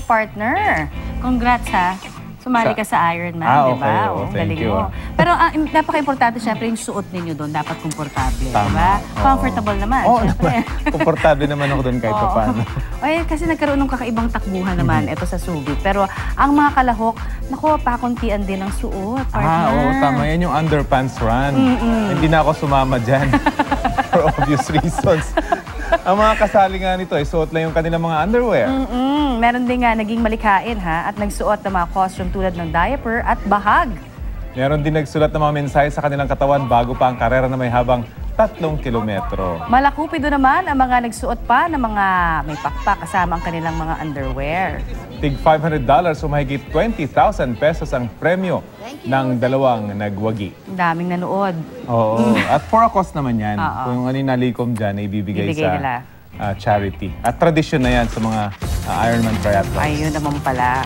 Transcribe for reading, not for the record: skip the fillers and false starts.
partner. Congrats ha. Sumali ka sa Ironman, di ba? Okay. Galing Thank you. mo. Pero napaka-importante, syempre, yung suot ninyo doon, dapat komportable, di ba? Oo. Comfortable naman, syempre. Komportable naman ako doon kahit paano. Ay, kasi nagkaroon ng kakaibang takbuhan naman ito sa Subic. Pero ang mga kalahok, naku, pakuntian din ang suot, partner. Oo, tama yan yung underpants run. Hindi na ako sumama dyan for obvious reasons. Ang mga kasali nga nito ay suot lang yung kanilang mga underwear. Meron din nga naging malikhain ha at nagsuot ng mga costume tulad ng diaper at bahag. Meron din nagsulat ng mga mensahe sa kanilang katawan bago pa ang karera na may habang 3 kilometro. Malakupido naman ang mga nagsuot pa ng mga may pakpak kasama ang kanilang mga underwear. Tig $500 o mahigit 20,000 pesos ang premyo ng dalawang nagwagi. Ang daming nanood. Oo. At for a cause naman yan. Oo. Kung ano yung nalikom dyan, ibibigay Ibigay sa nila. charity. At tradisyon na yan sa mga Ironman triathlons. Ayun naman pala.